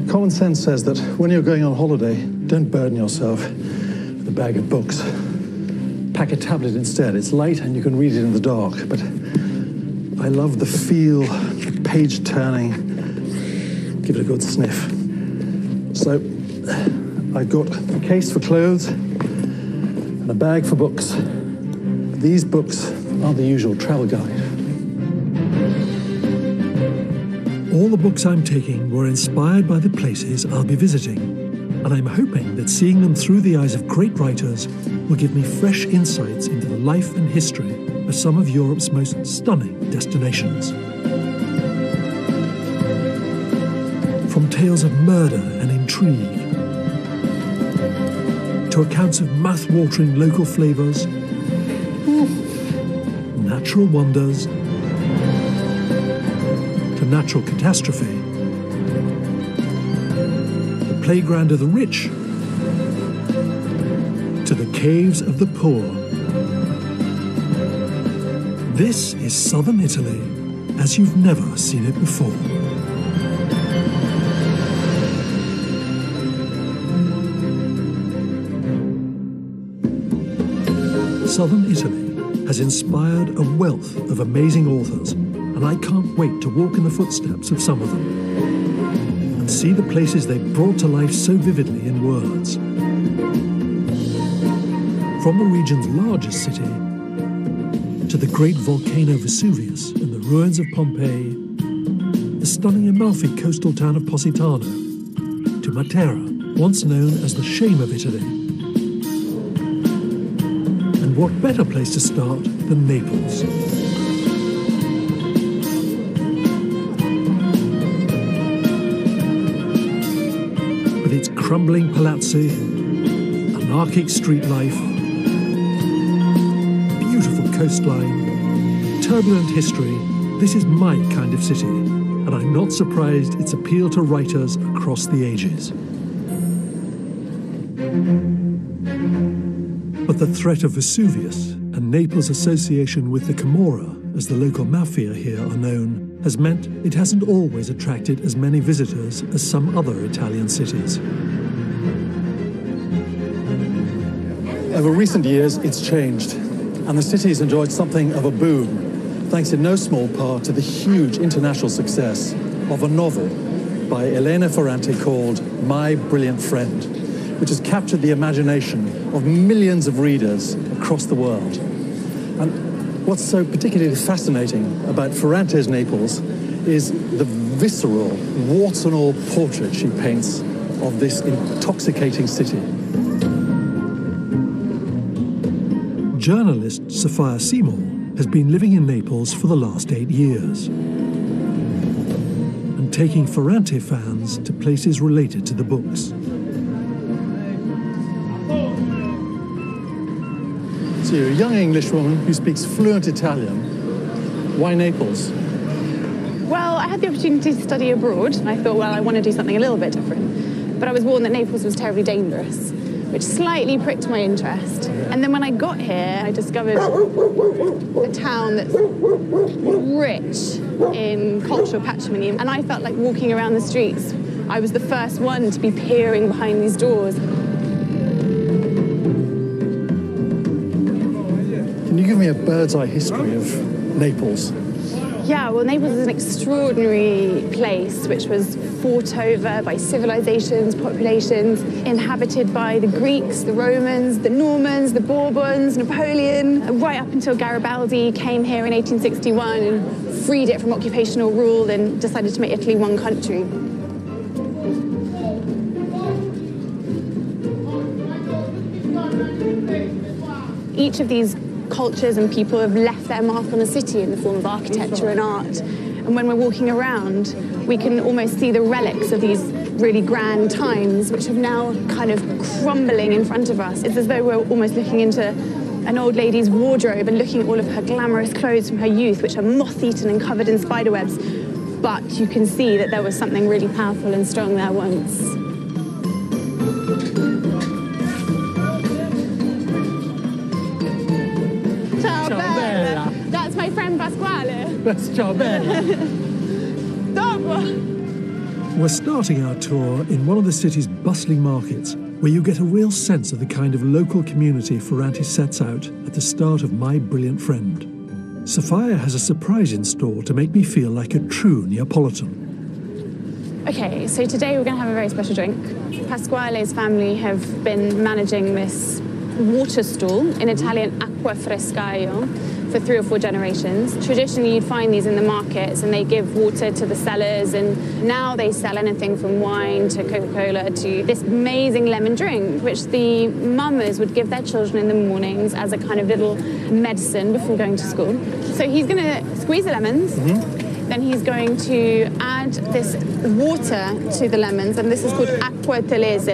Common sense says that when you're going on holiday, don't burden yourself with a bag of books. Pack a tablet instead. It's light and you can read it in the dark, but I love the feel, the page turning. Give it a good sniff. So I've got a case for clothes and a bag for books. These books are the usual travel guide. All the books I'm taking were inspired by the places I'll be visiting, and I'm hoping that seeing them through the eyes of great writers will give me fresh insights into the life and history of some of Europe's most stunning destinations. From tales of murder and intrigue, to accounts of mouth-watering local flavours, natural wonders, to natural catastrophe, the playground of the rich, to the caves of the poor. This is southern Italy as you've never seen it before. Southern Italy has inspired a wealth of amazing authors, and I can't wait to walk in the footsteps of some of them and see the places they brought to life so vividly in words. From the region's largest city to the great volcano Vesuvius and the ruins of Pompeii, the stunning Amalfi coastal town of Positano, to Matera, once known as the shame of Italy. And what better place to start than Naples? With its crumbling palazzi, anarchic street life, beautiful coastline, turbulent history, this is my kind of city, and I'm not surprised its appeal to writers across the ages. But the threat of Vesuvius and Naples' association with the Camorra, as the local mafia here are known, has meant it hasn't always attracted as many visitors as some other Italian cities. Over recent years, it's changed, and the city's enjoyed something of a boom, thanks in no small part to the huge international success of a novel by Elena Ferrante called My Brilliant Friend, which has captured the imagination of millions of readers across the world. And what's so particularly fascinating about Ferrante's Naples is the visceral, warts and all portrait she paints of this intoxicating city. Journalist Sophia Seymour has been living in Naples for the last 8 years and taking Ferrante fans to places related to the books. So you're a young Englishwoman who speaks fluent Italian. Why Naples? Well, I had the opportunity to study abroad, and I thought, well, I want to do something a little bit different. But I was warned that Naples was terribly dangerous, which slightly pricked my interest. And then when I got here, I discovered a town that's rich in cultural patrimony. And I felt like walking around the streets, I was the first one to be peering behind these doors. Can you give me a bird's eye history of Naples? Yeah, well, Naples is an extraordinary place which was fought over by civilizations, populations, inhabited by the Greeks, the Romans, the Normans, the Bourbons, Napoleon, right up until Garibaldi came here in 1861 and freed it from occupational rule and decided to make Italy one country. Each of these cultures and people have left their mark on the city in the form of architecture and art. And when we're walking around, we can almost see the relics of these really grand times, which are now kind of crumbling in front of us. It's as though we're almost looking into an old lady's wardrobe and looking at all of her glamorous clothes from her youth, which are moth-eaten and covered in spiderwebs. But you can see that there was something really powerful and strong there once. That's my friend Pasquale. That's ciao bella. Dopo. We're starting our tour in one of the city's bustling markets, where you get a real sense of the kind of local community Ferrante sets out at the start of My Brilliant Friend. Sophia has a surprise in store to make me feel like a true Neapolitan. Okay, so today we're going to have a very special drink. Pasquale's family have been managing this water stall, in Italian acqua frescaio, for 3 or 4 generations. Traditionally, you'd find these in the markets and they give water to the sellers, and now they sell anything from wine to Coca-Cola to this amazing lemon drink, which the mamas would give their children in the mornings as a kind of little medicine before going to school. So he's going to squeeze the lemons, then he's going to add this water to the lemons, and this is called acqua telese.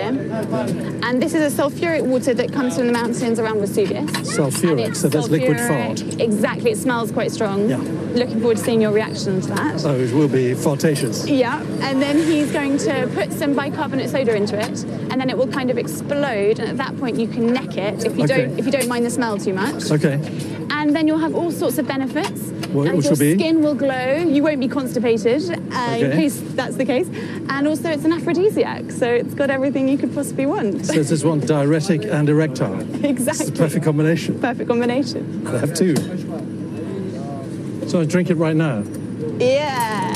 And this is a sulfuric water that comes from the mountains around Vesuvius. Sulfuric, so that's liquid fart. Exactly, it smells quite strong. Yeah. Looking forward to seeing your reaction to that. Oh, it will be fartaceous. Yeah, and then he's going to put some bicarbonate soda into it, and then it will kind of explode, and at that point you can neck it if you don't mind the smell too much. Okay. And then you'll have all sorts of benefits. Which your will be? Skin will glow. You won't be constipated, in case that's the case. And also, it's an aphrodisiac, so it's got everything you could possibly want. So this one diuretic and erectile. Exactly. It's a perfect combination. Perfect combination. I have 2. So I drink it right now. Yeah.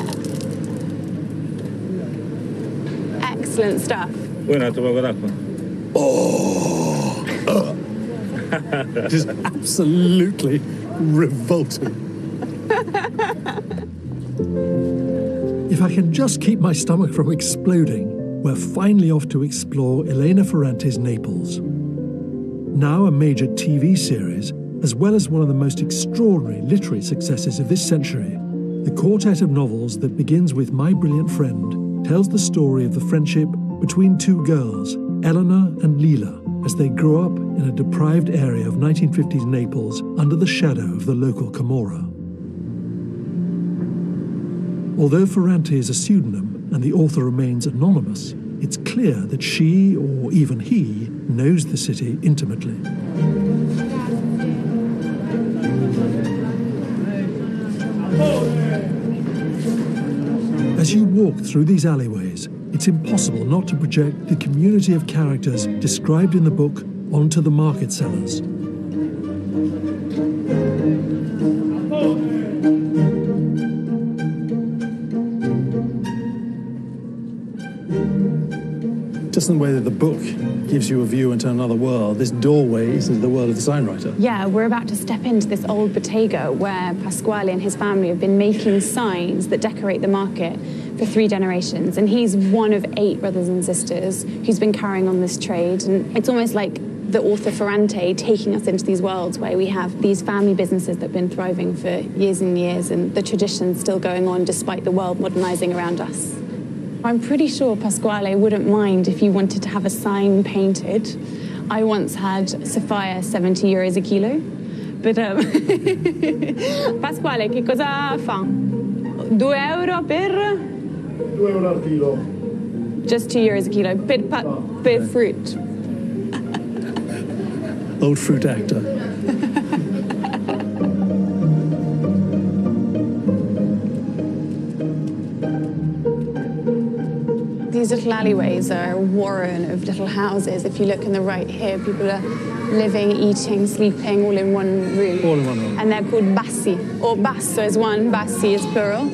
Excellent stuff. Vuoi un altro poco d'acqua? It is absolutely revolting. If I can just keep my stomach from exploding, we're finally off to explore Elena Ferrante's Naples. Now a major TV series, as well as one of the most extraordinary literary successes of this century, the quartet of novels that begins with My Brilliant Friend tells the story of the friendship between 2 girls, Elena and Lila, as they grew up in a deprived area of 1950s Naples under the shadow of the local Camorra. Although Ferrante is a pseudonym and the author remains anonymous, it's clear that she, or even he, knows the city intimately. As you walk through these alleyways, it's impossible not to project the community of characters described in the book onto the market sellers. Just in the way that the book gives you a view into another world, this doorway is the world of the signwriter. Yeah, we're about to step into this old bottega where Pasquale and his family have been making signs that decorate the market for 3 generations. And he's one of 8 brothers and sisters who's been carrying on this trade. And it's almost like the author Ferrante taking us into these worlds where we have these family businesses that have been thriving for years and years, and the tradition's still going on despite the world modernizing around us. I'm pretty sure Pasquale wouldn't mind if you wanted to have a sign painted. I once had Sophia 70 euros a kilo, but Pasquale, che cosa fa? 2 euro per? 2 euro al chilo. Just 2 euros a kilo, per fruit. Old fruit actor. These little alleyways are a warren of little houses. If you look on the right here, people are living, eating, sleeping all in one room. All in one room. And they're called bassi, or basso is one, bassi is plural.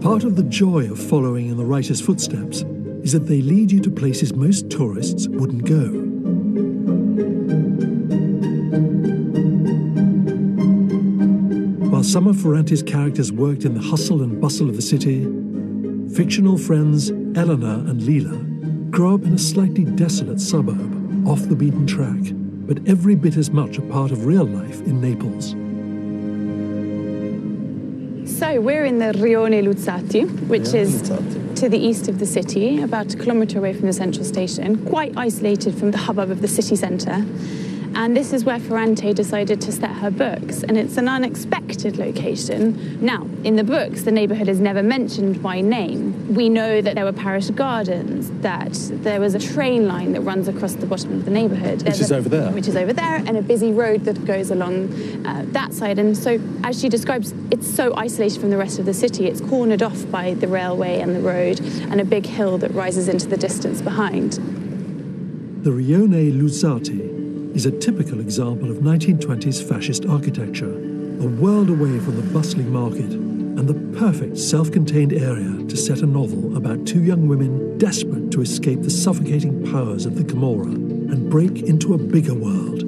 Part of the joy of following in the writer's footsteps is that they lead you to places most tourists wouldn't go. While some of Ferrante's characters worked in the hustle and bustle of the city, fictional friends Elena and Lila grow up in a slightly desolate suburb, off the beaten track, but every bit as much a part of real life in Naples. So we're in the Rione Luzzati, which is to the east of the city, about 1 kilometre away from the central station, quite isolated from the hubbub of the city centre. And this is where Ferrante decided to set her books, and it's an unexpected location. Now, in the books, the neighbourhood is never mentioned by name. We know that there were parish gardens, that there was a train line that runs across the bottom of the neighbourhood. Which is over there. Which is over there, and a busy road that goes along that side. And so, as she describes, it's so isolated from the rest of the city. It's cornered off by the railway and the road, and a big hill that rises into the distance behind. The Rione Luzzati is a typical example of 1920s fascist architecture, a world away from the bustling market, and the perfect self-contained area to set a novel about two young women desperate to escape the suffocating powers of the Camorra and break into a bigger world.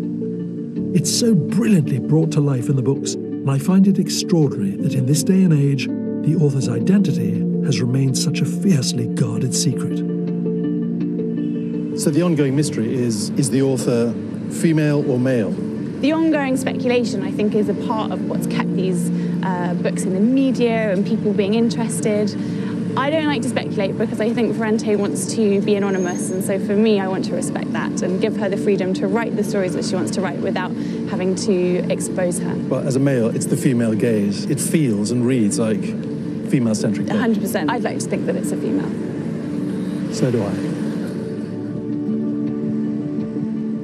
It's so brilliantly brought to life in the books, and I find it extraordinary that in this day and age, the author's identity has remained such a fiercely guarded secret. So the ongoing mystery is the author female or male? The ongoing speculation, I think, is a part of what's kept these books in the media and people being interested. I don't like to speculate because I think Ferrante wants to be anonymous, and so for me, I want to respect that and give her the freedom to write the stories that she wants to write without having to expose her. Well, as a male, it's the female gaze. It feels and reads like female-centric. 100%. I'd like to think that it's a female. So do I.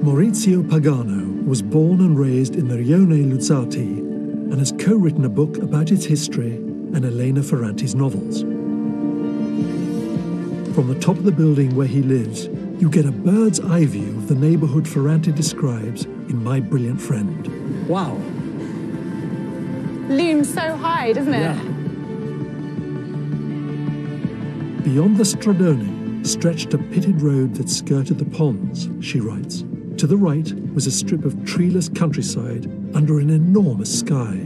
Maurizio Pagano was born and raised in the Rione Luzzati and has co-written a book about its history and Elena Ferrante's novels. From the top of the building where he lives, you get a bird's eye view of the neighbourhood Ferrante describes in My Brilliant Friend. Wow. Looms so high, doesn't it? Yeah. Beyond the Stradone stretched a pitted road that skirted the ponds, she writes. To the right was a strip of treeless countryside under an enormous sky.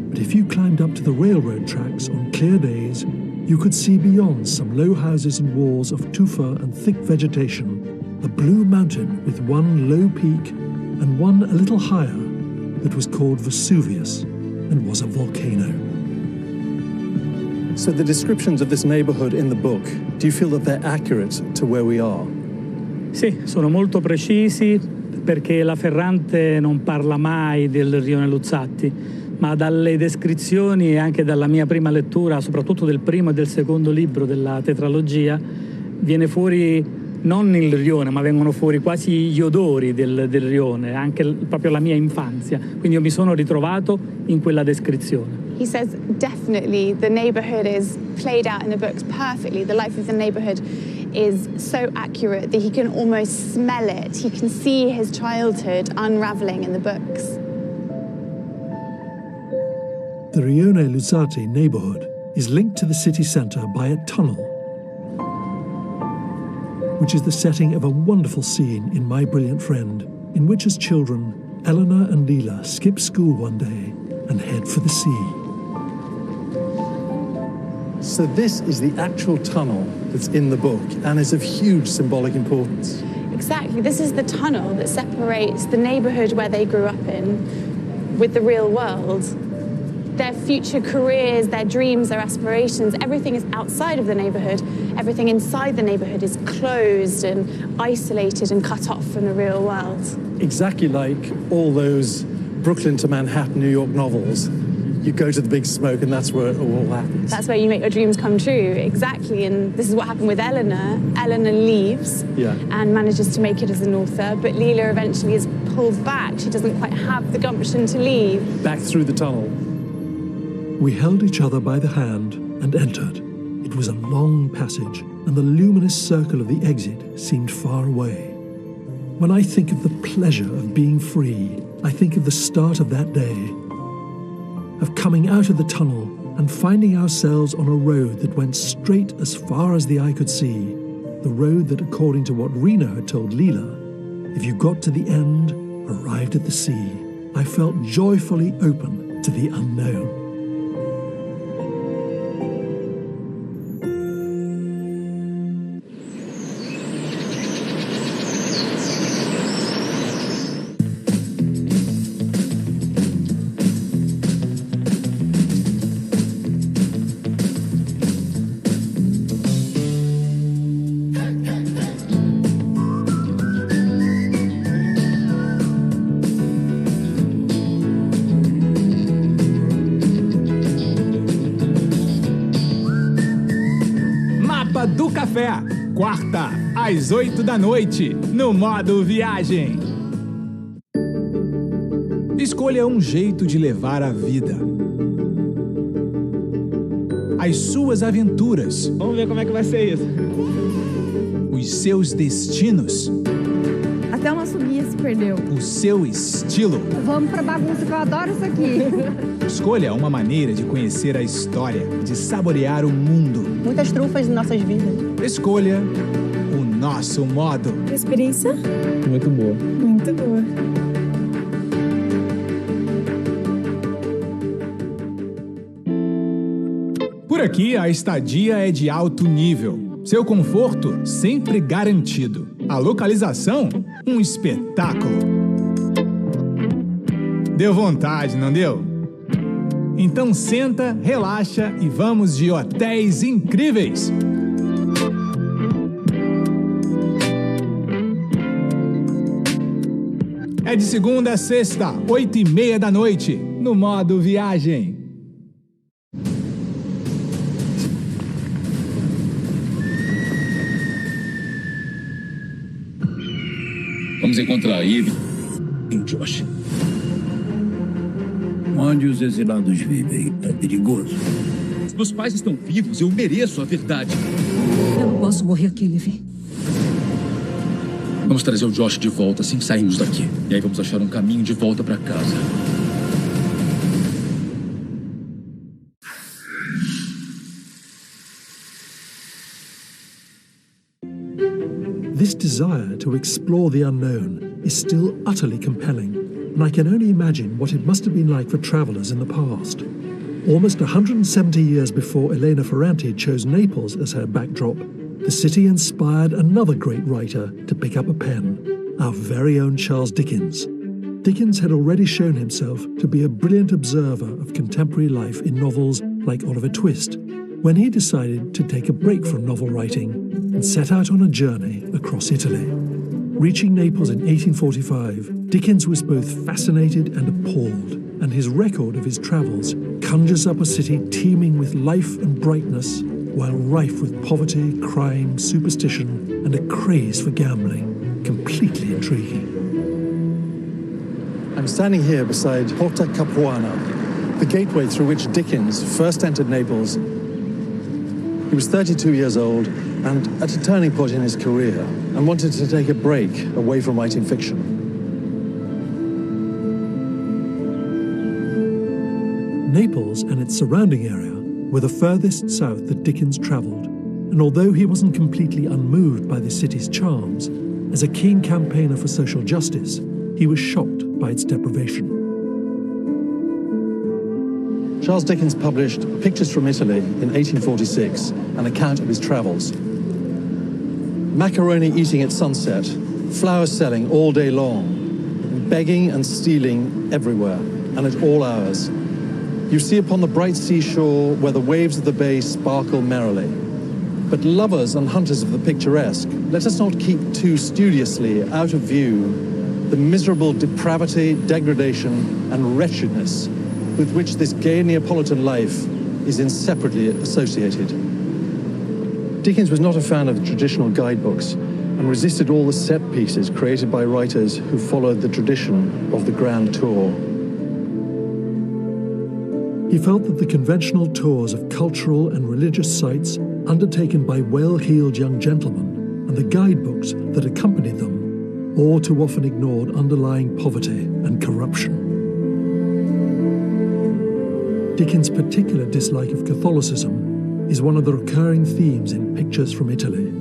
But if you climbed up to the railroad tracks on clear days, you could see beyond some low houses and walls of tufa and thick vegetation, a blue mountain with one low peak and one a little higher that was called Vesuvius and was a volcano. So the descriptions of this neighbourhood in the book, do you feel that they're accurate to where we are? Sì, sono molto precisi perché la Ferrante non parla mai del Rione Luzzati, ma dalle descrizioni e anche dalla mia prima lettura, soprattutto del primo e del secondo libro della tetralogia, viene fuori non il Rione, ma vengono fuori quasi gli odori del Rione, anche proprio la mia infanzia. Quindi io mi sono ritrovato in quella descrizione. He says definitely the neighbourhood is played out in the books perfectly. The life of the neighbourhood is so accurate that he can almost smell it. He can see his childhood unravelling in the books. The Rione Luzzati neighbourhood is linked to the city centre by a tunnel, which is the setting of a wonderful scene in My Brilliant Friend, in which as children, Eleanor and Leela skip school one day and head for the sea. So this is the actual tunnel that's in the book and is of huge symbolic importance. Exactly. This is the tunnel that separates the neighbourhood where they grew up in with the real world. Their future careers, their dreams, their aspirations, everything is outside of the neighbourhood. Everything inside the neighbourhood is closed and isolated and cut off from the real world. Exactly like all those Brooklyn to Manhattan, New York novels. You go to the big smoke and that's where it all happens. That's where you make your dreams come true, exactly. And this is what happened with Eleanor. Eleanor leaves and manages to make it as an author, but Leela eventually is pulled back. She doesn't quite have the gumption to leave. Back through the tunnel. We held each other by the hand and entered. It was a long passage, and the luminous circle of the exit seemed far away. When I think of the pleasure of being free, I think of the start of that day, of coming out of the tunnel and finding ourselves on a road that went straight as far as the eye could see, the road that, according to what Reno had told Leela, if you got to the end, arrived at the sea. I felt joyfully open to the unknown. café. Quarta, às 8 da noite, no modo viagem. Escolha um jeito de levar a vida. As suas aventuras. Vamos ver como é que vai ser isso. Os seus destinos. Até o nosso guia se perdeu. O seu estilo. Vamos pra bagunça, que eu adoro isso aqui. Escolha uma maneira de conhecer a história, de saborear o mundo. Muitas trufas em nossas vidas. Escolha o nosso modo. Experiência? Muito boa. Muito boa. Por aqui, a estadia é de alto nível. Seu conforto sempre garantido. A localização, um espetáculo. Deu vontade, não deu? Então senta, relaxa e vamos de hotéis incríveis. É de segunda a sexta, 8h30 da noite, no modo viagem. Vamos encontrar ele em Josh. Onde os exilados vivem é perigoso. Meus pais estão vivos, eu mereço a verdade. Eu não posso morrer aqui, Levi. Vamos trazer o Josh de volta assim que sairmos daqui. E aí vamos achar um caminho de volta para casa. This desire to explore the unknown is still utterly compelling, and I can only imagine what it must have been like for travellers in the past. Almost 170 years before Elena Ferrante chose Naples as her backdrop, the city inspired another great writer to pick up a pen, our very own Charles Dickens. Dickens had already shown himself to be a brilliant observer of contemporary life in novels like Oliver Twist, when he decided to take a break from novel writing and set out on a journey across Italy. Reaching Naples in 1845, Dickens was both fascinated and appalled, and his record of his travels conjures up a city teeming with life and brightness, while rife with poverty, crime, superstition, and a craze for gambling. Completely intriguing. I'm standing here beside Porta Capuana, the gateway through which Dickens first entered Naples. He was 32 years old and at a turning point in his career and wanted to take a break away from writing fiction. Naples and its surrounding area were the furthest south that Dickens travelled, and although he wasn't completely unmoved by the city's charms, as a keen campaigner for social justice, he was shocked by its deprivation. Charles Dickens published Pictures from Italy in 1846, an account of his travels. Macaroni eating at sunset, flowers selling all day long, begging and stealing everywhere and at all hours. You see upon the bright seashore where the waves of the bay sparkle merrily. But lovers and hunters of the picturesque, let us not keep too studiously out of view the miserable depravity, degradation, and wretchedness with which this gay Neapolitan life is inseparably associated. Dickens was not a fan of traditional guidebooks and resisted all the set pieces created by writers who followed the tradition of the Grand Tour. He felt that the conventional tours of cultural and religious sites undertaken by well-heeled young gentlemen and the guidebooks that accompanied them all too often ignored underlying poverty and corruption. Dickens' particular dislike of Catholicism is one of the recurring themes in Pictures from Italy.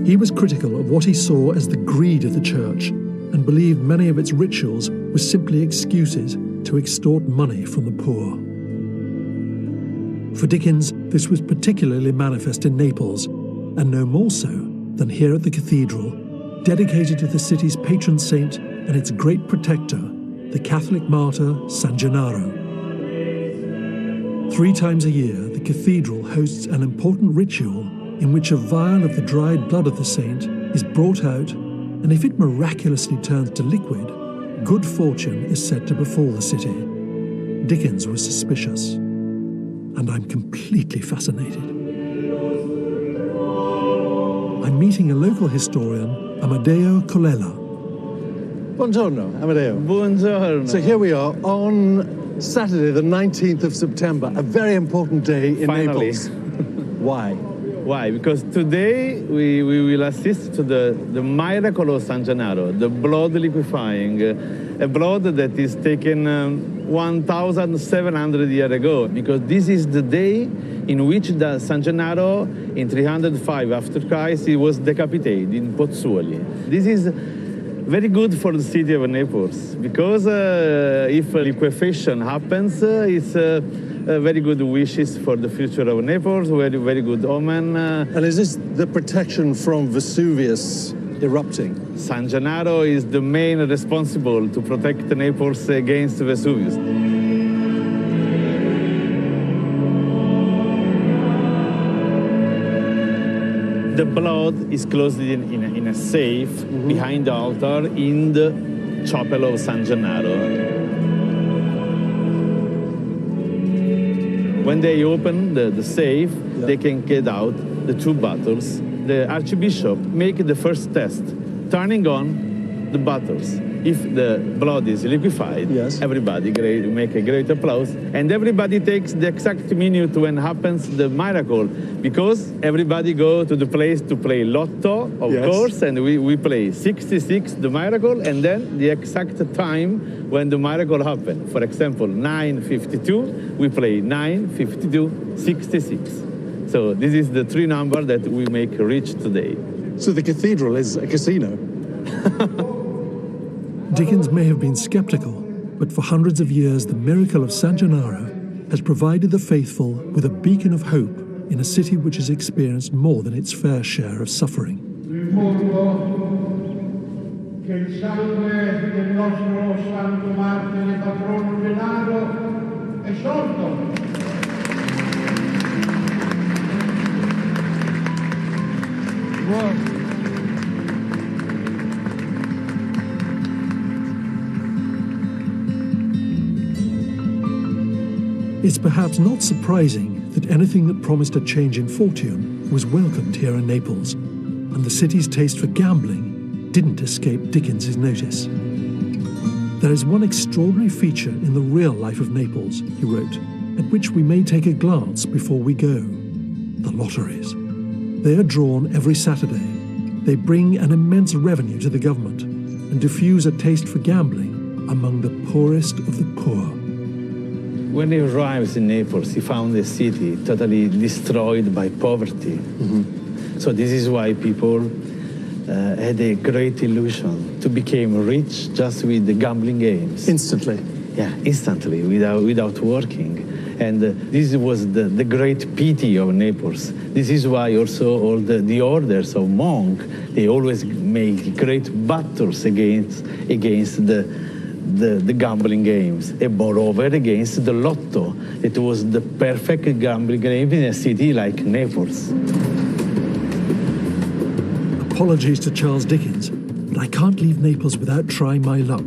He was critical of what he saw as the greed of the church and believed many of its rituals were simply excuses to extort money from the poor. For Dickens, this was particularly manifest in Naples, and no more so than here at the cathedral, dedicated to the city's patron saint and its great protector, the Catholic martyr San Gennaro. 3 times a year, the cathedral hosts an important ritual in which a vial of the dried blood of the saint is brought out, and if it miraculously turns to liquid, good fortune is said to befall the city. Dickens was suspicious, and I'm completely fascinated. I'm meeting a local historian, Amadeo Colella. Buongiorno, Amadeo. Buongiorno. So here we are on Saturday, the 19th of September, a very important day in Finally. Naples. Why? Why? Because today we will assist to the miracle of San Gennaro, the blood liquefying, a blood that is taken 1,700 years ago, because this is the day in which the San Gennaro, in 305 after Christ, he was decapitated in Pozzuoli. This is very good for the city of Naples, because if liquefaction happens, it's very good wishes for the future of Naples, very, very good omen. And is this the protection from Vesuvius erupting? San Gennaro is the main responsible to protect Naples against Vesuvius. The blood is closed in a safe behind the altar in the chapel of San Gennaro. When they open the safe, they can get out the two bottles. The Archbishop make the first test, turning on the bottles. If the blood is liquefied, everybody make a great applause, and everybody takes the exact minute when happens the miracle, because everybody go to the place to play lotto, of course, and we play 66, the miracle, and then the exact time when the miracle happened. For example, 9:52, we play 9:52, 66. So this is the three number that we make rich today. So the cathedral is a casino. Dickens may have been skeptical, but for hundreds of years the miracle of San Gennaro has provided the faithful with a beacon of hope in a city which has experienced more than its fair share of suffering. Che il sangue del nostro santo martire patrono Gennaro è sorto. It's perhaps not surprising that anything that promised a change in fortune was welcomed here in Naples, and the city's taste for gambling didn't escape Dickens's notice. There is one extraordinary feature in the real life of Naples, he wrote, at which we may take a glance before we go: the lotteries. They are drawn every Saturday. They bring an immense revenue to the government and diffuse a taste for gambling among the poorest of the poor. When he arrives in Naples, he found a city totally destroyed by poverty. So this is why people had a great illusion to become rich just with the gambling games. Instantly. Yeah, instantly, without working. And this was the great pity of Naples. This is why also all the orders of monks, they always make great battles against the gambling games, and moreover against the lotto. It was the perfect gambling game in a city like Naples. Apologies to Charles Dickens, but I can't leave Naples without trying my luck.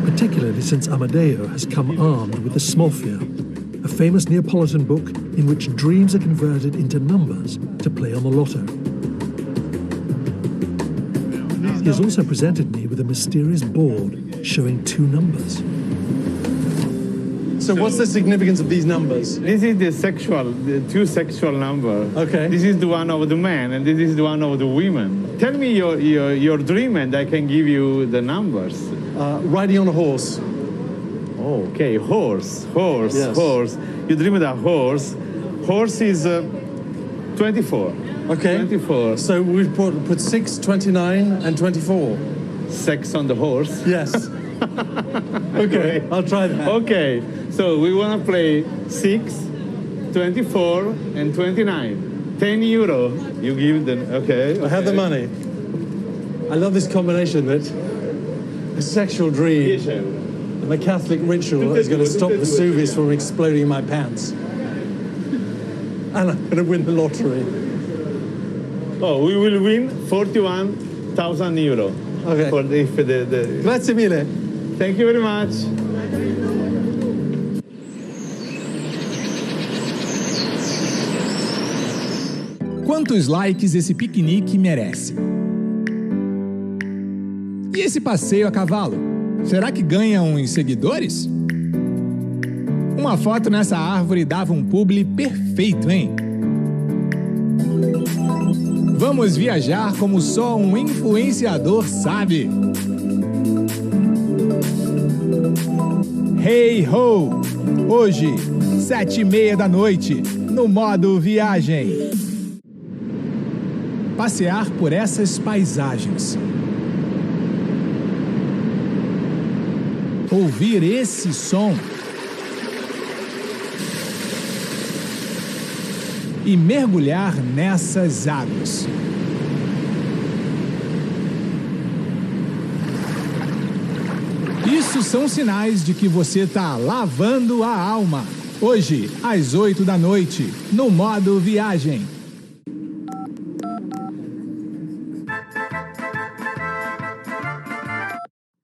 Particularly since Amadeo has come armed with the Smorfia, a famous Neapolitan book in which dreams are converted into numbers to play on the lotto. He has also presented me with a mysterious board showing two numbers. So what's the significance of these numbers? This is the two sexual number. Okay. This is the one of the man, and this is the one of the women. Tell me your dream, and I can give you the numbers. Riding on a horse. Oh, okay, horse. Yes. Horse. You dream of a horse. Horse is 24. Okay. 24. So we put 6, 29, and 24. Sex on the horse? Yes. Okay, I'll try that. Okay, so we want to play 6, 24, and 29. 10 euro. You give them, okay. I have the money. I love this combination that a sexual dream and a Catholic ritual is going to stop Vesuvius from exploding in my pants. And I'm going to win the lottery. Oh, we will win 41,000 euro. Okay. For the Grazie mille. Thank you very much. Quantos likes esse piquenique merece? E esse passeio a cavalo? Será que ganha uns seguidores? Uma foto nessa árvore dava um publi perfeito, hein? Vamos viajar como só um influenciador sabe. Hey ho! Hoje, 7:30 da noite, no modo viagem. Passear por essas paisagens. Ouvir esse som. E mergulhar nessas águas. Isso são sinais de que você está lavando a alma. Hoje, às 8 da noite, no modo viagem.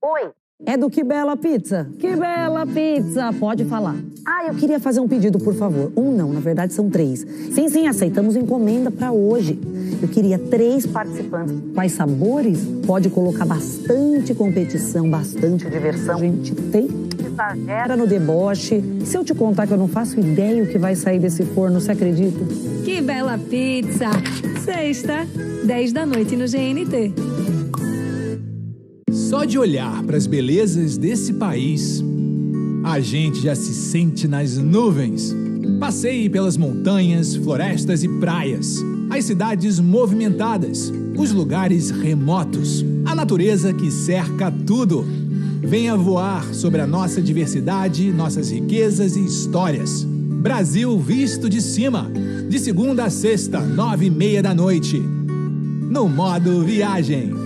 Oi, é do Que Bela Pizza? Que Bela Pizza, pode falar. Ah, eu queria fazer um pedido, por favor. Um não, na verdade são 3. Sim, aceitamos encomenda para hoje. Eu queria 3 participantes. Quais sabores? Pode colocar bastante competição, bastante diversão. A gente tem que exagera no deboche. E se eu te contar que eu não faço ideia o que vai sair desse forno, você acredita? Que Bela Pizza! Sexta, 10 da noite no GNT. Só de olhar para as belezas desse país, a gente já se sente nas nuvens. Passeie pelas montanhas, florestas e praias, as cidades movimentadas, os lugares remotos, a natureza que cerca tudo. Venha voar sobre a nossa diversidade, nossas riquezas e histórias. Brasil visto de cima, de segunda a sexta, 9:30 da noite, no modo viagem.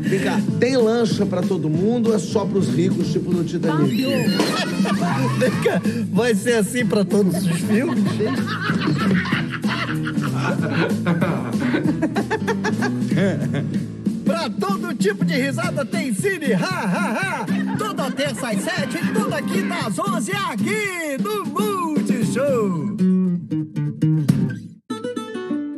Vem cá, tem lancha pra todo mundo ou é só pros ricos, tipo no Titanic? Vem cá, vai ser assim pra todos os filmes? Pra todo tipo de risada tem Cine Ha! Toda terça às 7 e toda quinta às 11 aqui no Multishow.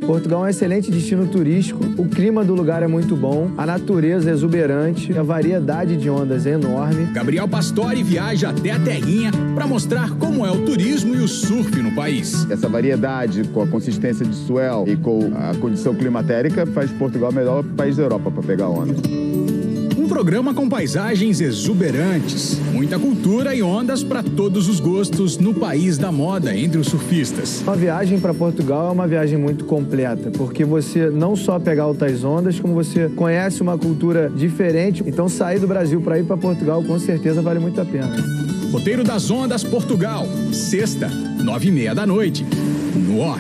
Portugal é um excelente destino turístico, o clima do lugar é muito bom, a natureza é exuberante, a variedade de ondas é enorme. Gabriel Pastore viaja até a terrinha para mostrar como é o turismo e o surf no país. Essa variedade com a consistência de swell e com a condição climatérica faz Portugal o melhor país da Europa para pegar onda. Um programa com paisagens exuberantes, muita cultura e ondas para todos os gostos no país da moda entre os surfistas. A viagem para Portugal é uma viagem muito completa, porque você não só pega altas ondas, como você conhece uma cultura diferente. Então sair do Brasil para ir para Portugal com certeza vale muito a pena. Roteiro das Ondas Portugal, sexta, 9:30 da noite, no ON.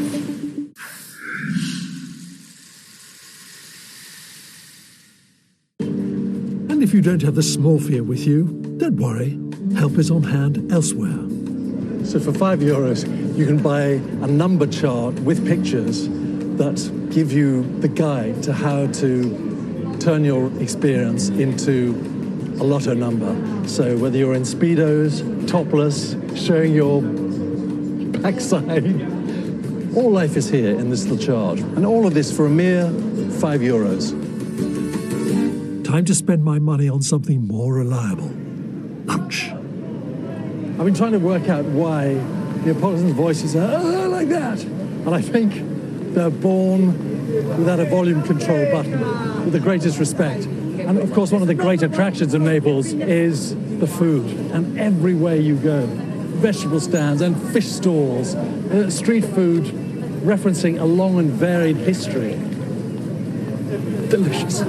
And if you don't have the small fear with you, don't worry. Help is on hand elsewhere. So for €5, you can buy a number chart with pictures that give you the guide to how to turn your experience into a lotto number. So whether you're in Speedos, topless, showing your backside, all life is here in this little chart. And all of this for a mere €5. Time to spend my money on something more reliable. Lunch. I've been trying to work out why Neapolitan voices are like that. And I think they're born without a volume control button, with the greatest respect. And of course, one of the great attractions of Naples is the food. And everywhere you go, vegetable stands and fish stalls, street food referencing a long and varied history. Delicious.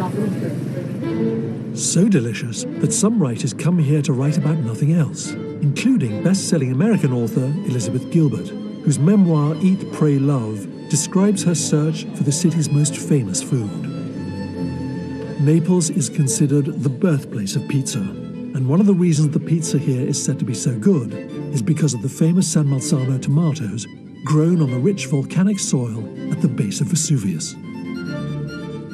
So delicious that some writers come here to write about nothing else, including best-selling American author Elizabeth Gilbert, whose memoir Eat, Pray, Love describes her search for the city's most famous food. Naples is considered the birthplace of pizza, and one of the reasons the pizza here is said to be so good is because of the famous San Marzano tomatoes grown on the rich volcanic soil at the base of Vesuvius.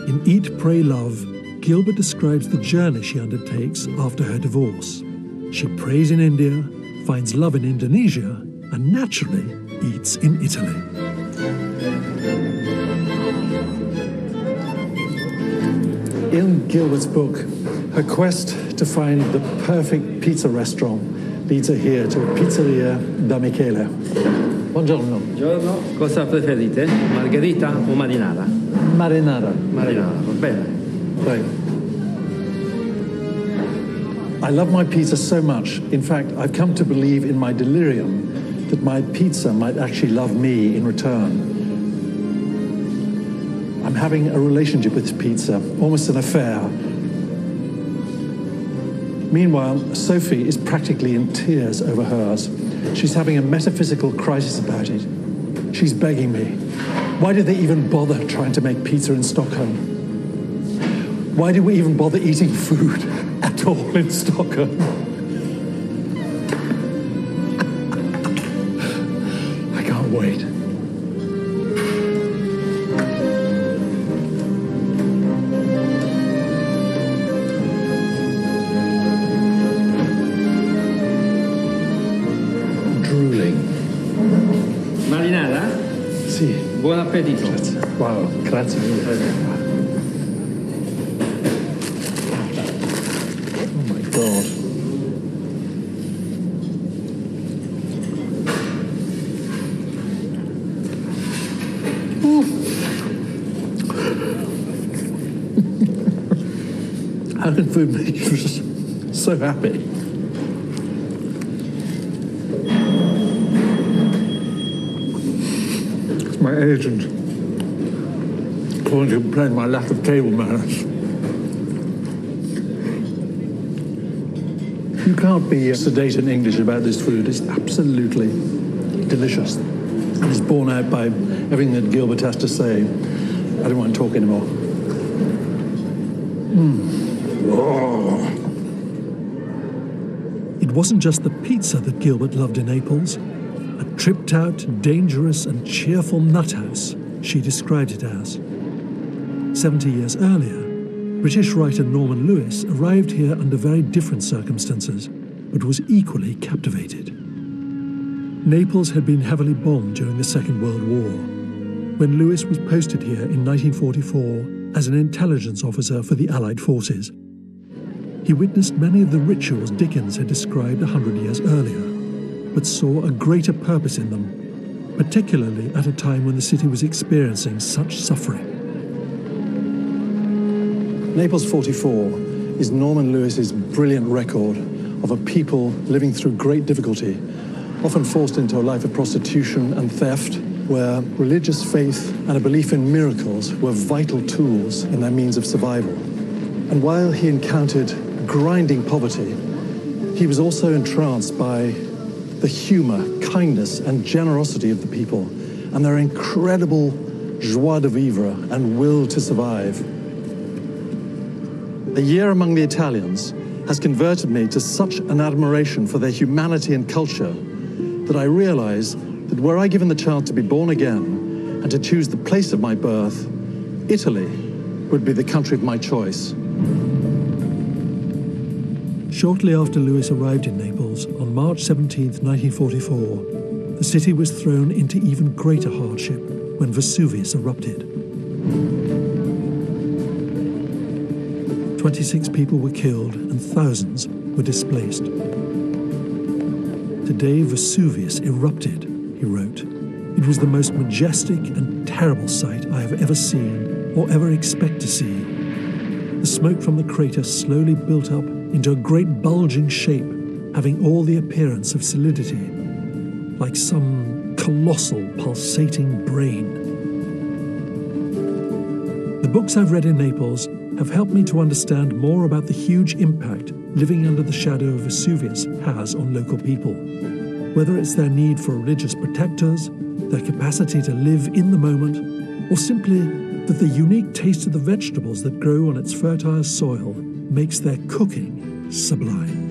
In Eat, Pray, Love, Gilbert describes the journey she undertakes after her divorce. She prays in India, finds love in Indonesia and naturally eats in Italy. In Gilbert's book, her quest to find the perfect pizza restaurant leads her here to a Pizzeria da Michele. Buongiorno. Buongiorno. Cosa preferite? Margherita o marinara? Marinara. Marinara, va bene. Right. I love my pizza so much. In fact, I've come to believe in my delirium that my pizza might actually love me in return. I'm having a relationship with pizza, almost an affair. Meanwhile, Sophie is practically in tears over hers. She's having a metaphysical crisis about it. She's begging me. Why did they even bother trying to make pizza in Stockholm? Why did we even bother eating food at all in Stockholm? I can't wait. Marinara? Sì. Buon appetito. Grazie. Wow, grazie mille. Oh my God. How can food make you just so happy? My agent calling to complain my lack of table manners. You can't be sedate in English about this food. It's absolutely delicious. And it's borne out by everything that Gilbert has to say. I don't want to talk anymore. Oh. It wasn't just the pizza that Gilbert loved in Naples. A tripped-out, dangerous and cheerful nut house, she described it as. 70 years earlier, British writer Norman Lewis arrived here under very different circumstances, but was equally captivated. Naples had been heavily bombed during the Second World War. When Lewis was posted here in 1944 as an intelligence officer for the Allied forces, he witnessed many of the rituals Dickens had described 100 years earlier, but saw a greater purpose in them, particularly at a time when the city was experiencing such suffering. Naples 44 is Norman Lewis's brilliant record of a people living through great difficulty, often forced into a life of prostitution and theft, where religious faith and a belief in miracles were vital tools in their means of survival. And while he encountered grinding poverty, he was also entranced by the humor, kindness, and generosity of the people, and their incredible joie de vivre and will to survive. A year among the Italians has converted me to such an admiration for their humanity and culture that I realize that were I given the chance to be born again and to choose the place of my birth, Italy would be the country of my choice. Shortly after Lewis arrived in Naples, on March 17, 1944, the city was thrown into even greater hardship when Vesuvius erupted. 26 people were killed and thousands were displaced. Today Vesuvius erupted, he wrote. It was the most majestic and terrible sight I have ever seen or ever expect to see. The smoke from the crater slowly built up into a great bulging shape, having all the appearance of solidity, like some colossal pulsating brain. The books I've read in Naples have helped me to understand more about the huge impact living under the shadow of Vesuvius has on local people, whether it's their need for religious protectors, their capacity to live in the moment, or simply that the unique taste of the vegetables that grow on its fertile soil makes their cooking sublime.